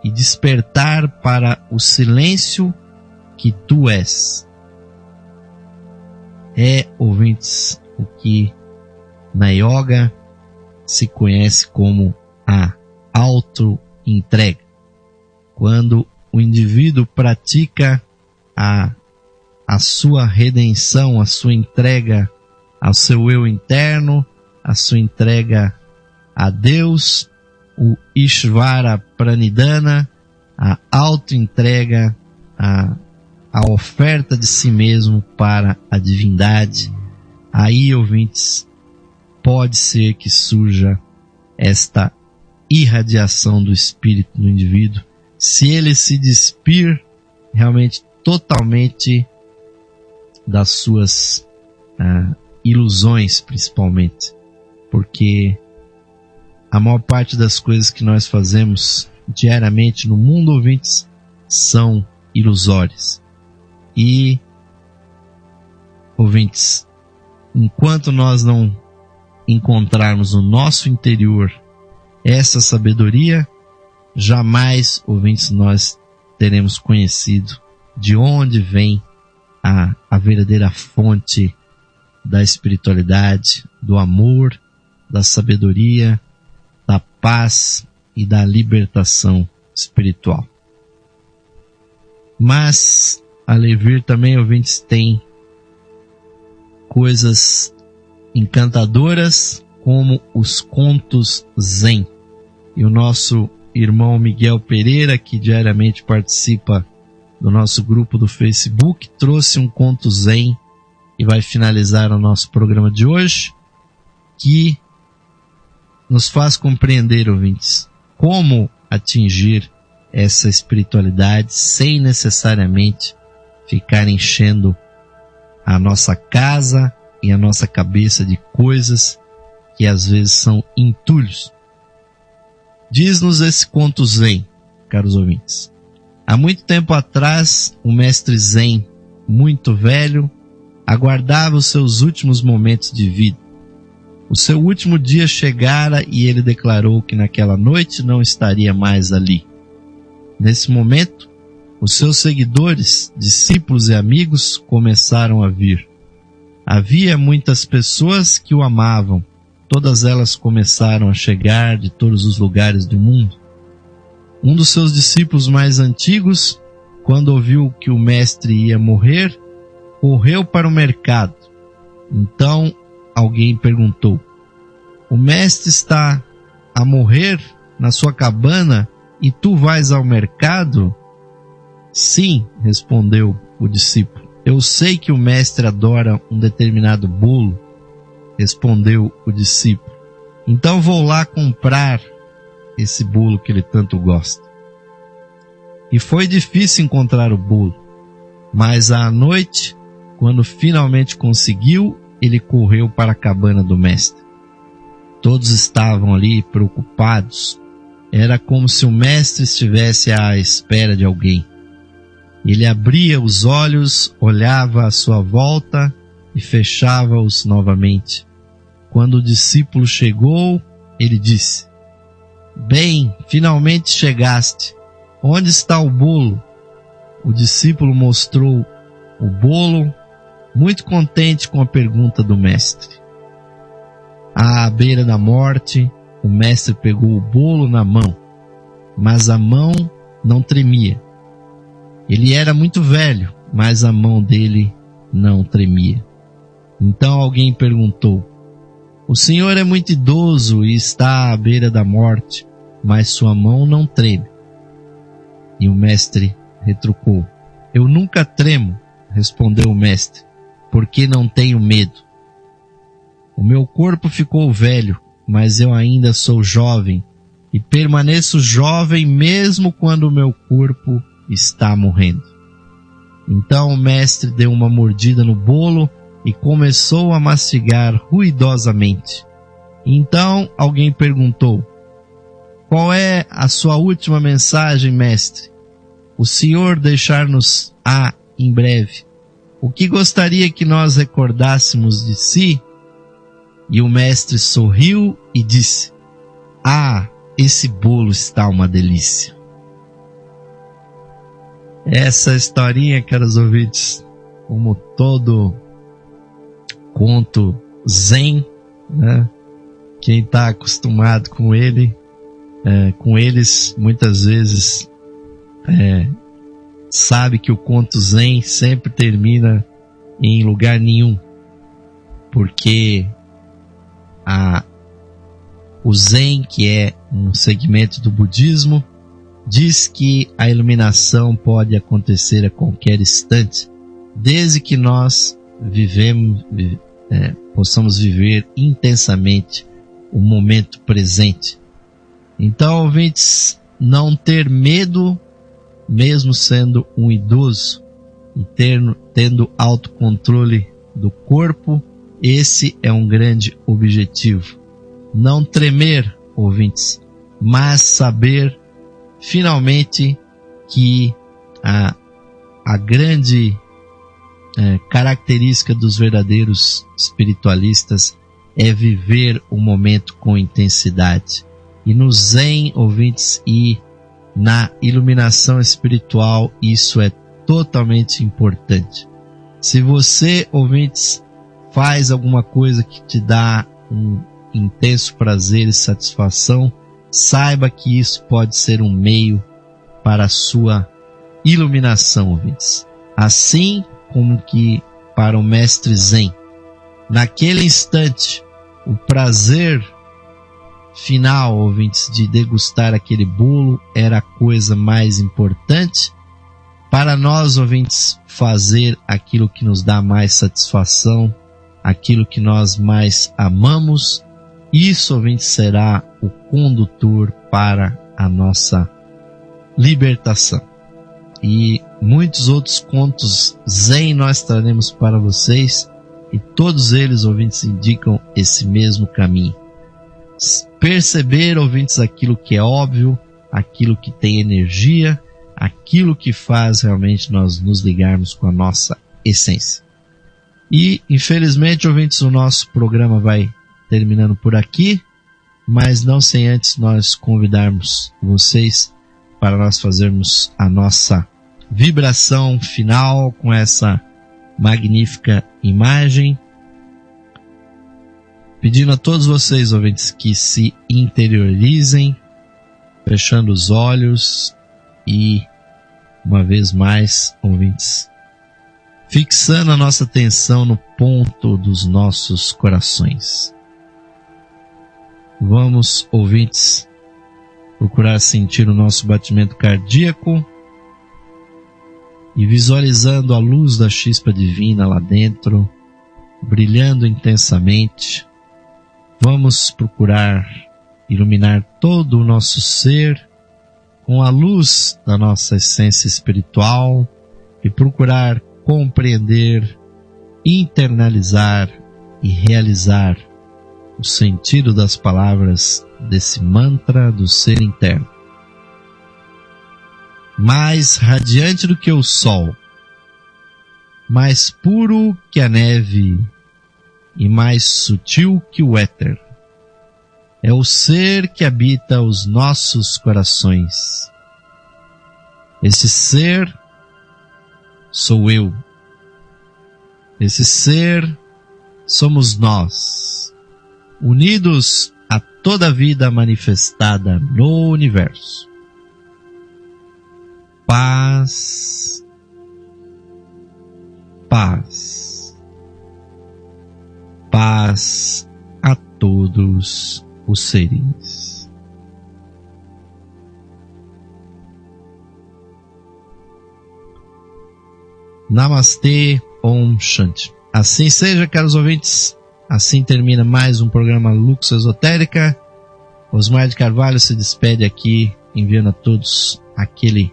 e despertar para o silêncio que tu és. É, ouvintes, o que na yoga se conhece como a auto-entrega. Quando o indivíduo pratica a sua redenção, a sua entrega ao seu eu interno, a sua entrega a Deus, o Ishvara Pranidhana, a auto-entrega, a oferta de si mesmo para a divindade, aí, ouvintes, pode ser que surja esta irradiação do espírito do indivíduo, se ele se despir realmente totalmente das suas ilusões, principalmente, porque a maior parte das coisas que nós fazemos diariamente no mundo, ouvintes, são ilusórias. E, ouvintes, enquanto nós não encontrarmos no nosso interior essa sabedoria, jamais, ouvintes, nós teremos conhecido de onde vem a verdadeira fonte da espiritualidade, do amor, da sabedoria, da paz e da libertação espiritual. Mas a Levir também, ouvintes, tem coisas encantadoras como os contos Zen. E o nosso irmão Miguel Pereira, que diariamente participa do nosso grupo do Facebook, trouxe um conto Zen e vai finalizar o nosso programa de hoje, que nos faz compreender, ouvintes, como atingir essa espiritualidade sem necessariamente ficar enchendo a nossa casa e a nossa cabeça de coisas que às vezes são entulhos. Diz-nos esse conto Zen, caros ouvintes. Há muito tempo atrás, um mestre Zen, muito velho, aguardava os seus últimos momentos de vida. O seu último dia chegara e ele declarou que naquela noite não estaria mais ali. Nesse momento, os seus seguidores, discípulos e amigos começaram a vir. Havia muitas pessoas que o amavam. Todas elas começaram a chegar de todos os lugares do mundo. Um dos seus discípulos mais antigos, quando ouviu que o mestre ia morrer, correu para o mercado. Então alguém perguntou: o mestre está a morrer na sua cabana e tu vais ao mercado? Sim, respondeu o discípulo. Eu sei que o mestre adora um determinado bolo, respondeu o discípulo. Então vou lá comprar esse bolo que ele tanto gosta. E foi difícil encontrar o bolo, mas à noite, quando finalmente conseguiu, ele correu para a cabana do mestre. Todos estavam ali preocupados. Era como se o mestre estivesse à espera de alguém. Ele abria os olhos, olhava à sua volta e fechava-os novamente. Quando o discípulo chegou, ele disse: Bem, finalmente chegaste. Onde está o bolo? O discípulo mostrou o bolo, muito contente com a pergunta do mestre. À beira da morte, o mestre pegou o bolo na mão, mas a mão não tremia. Ele era muito velho, mas a mão dele não tremia. Então alguém perguntou: O senhor é muito idoso e está à beira da morte, mas sua mão não treme. E o mestre retrucou: Eu nunca tremo, respondeu o mestre, porque não tenho medo. O meu corpo ficou velho, mas eu ainda sou jovem, e permaneço jovem mesmo quando o meu corpo está morrendo. Então o mestre deu uma mordida no bolo e começou a mastigar ruidosamente. Então alguém perguntou: Qual é a sua última mensagem, mestre? O senhor deixar-nos em breve. O que gostaria que nós recordássemos de si? E o mestre sorriu e disse: esse bolo está uma delícia. Essa historinha, caros ouvintes, como todo conto zen, né? Quem está acostumado com eles, muitas vezes sabe que o conto zen sempre termina em lugar nenhum, porque o zen, que é um segmento do budismo, diz que a iluminação pode acontecer a qualquer instante, desde que nós possamos viver intensamente o momento presente. Então, ouvintes, não ter medo, mesmo sendo um idoso, e tendo autocontrole do corpo, esse é um grande objetivo. Não tremer, ouvintes, mas saber finalmente que a grande característica dos verdadeiros espiritualistas é viver o momento com intensidade. E no Zen, ouvintes, e na iluminação espiritual, isso é totalmente importante. Se você, ouvintes, faz alguma coisa que te dá um intenso prazer e satisfação, saiba que isso pode ser um meio para a sua iluminação, ouvintes. Assim como que para o mestre Zen, naquele instante, o prazer final, ouvintes, de degustar aquele bolo era a coisa mais importante. Para nós, ouvintes, fazer aquilo que nos dá mais satisfação, aquilo que nós mais amamos, isso, ouvintes, será o condutor para a nossa libertação. E muitos outros contos Zen nós traremos para vocês, e todos eles, ouvintes, indicam esse mesmo caminho. Perceber, ouvintes, aquilo que é óbvio, aquilo que tem energia, aquilo que faz realmente nós nos ligarmos com a nossa essência. E, infelizmente, ouvintes, o nosso programa vai terminando por aqui, mas não sem antes nós convidarmos vocês para nós fazermos a nossa vibração final com essa magnífica imagem, pedindo a todos vocês, ouvintes, que se interiorizem, fechando os olhos e, uma vez mais, ouvintes, fixando a nossa atenção no ponto dos nossos corações. Vamos, ouvintes, procurar sentir o nosso batimento cardíaco e visualizando a luz da chispa divina lá dentro, brilhando intensamente. Vamos procurar iluminar todo o nosso ser com a luz da nossa essência espiritual e procurar compreender, internalizar e realizar o sentido das palavras desse mantra do ser interno. Mais radiante do que o sol, mais puro que a neve e mais sutil que o éter. É o ser que habita os nossos corações. Esse ser sou eu. Esse ser somos nós, unidos a toda a vida manifestada no universo. Paz, paz, paz a todos os seres. Namastê, Om Shanti. Assim seja, caros ouvintes. Assim termina mais um programa Lux Esotérica. Osmar de Carvalho se despede aqui, enviando a todos aquele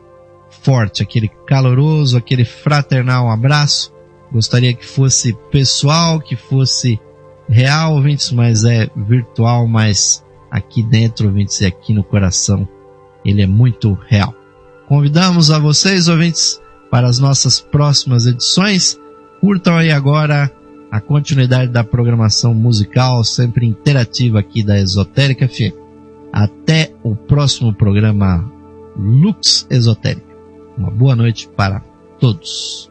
forte, aquele caloroso, aquele fraternal abraço. Gostaria que fosse pessoal, que fosse real, ouvintes, mas é virtual, mas aqui dentro, ouvintes, e aqui no coração, ele é muito real. Convidamos a vocês, ouvintes, para as nossas próximas edições. Curtam aí agora a continuidade da programação musical, sempre interativa aqui da Esotérica FM. Até o próximo programa Lux Esotérica. Uma boa noite para todos.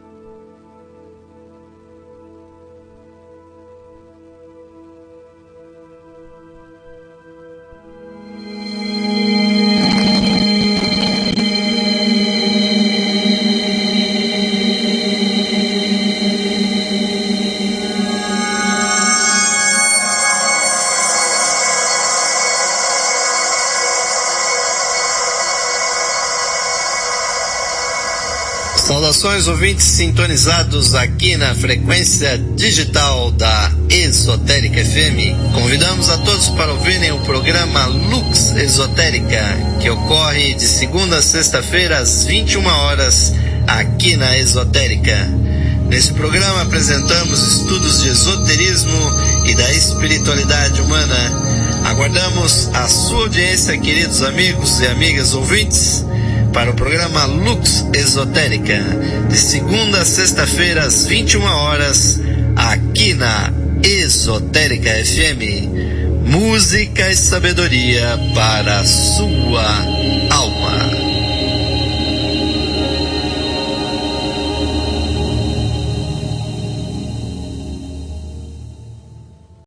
Saudações, ouvintes sintonizados aqui na frequência digital da Esotérica FM. Convidamos a todos para ouvirem o programa Lux Esotérica, que ocorre de segunda a sexta-feira às 21 horas aqui na Esotérica. Nesse programa apresentamos estudos de esoterismo e da espiritualidade humana. Aguardamos a sua audiência, queridos amigos e amigas ouvintes, para o programa Lux Esotérica, de segunda a sexta-feira às 21 horas, aqui na Esotérica FM. Música e sabedoria para a sua alma.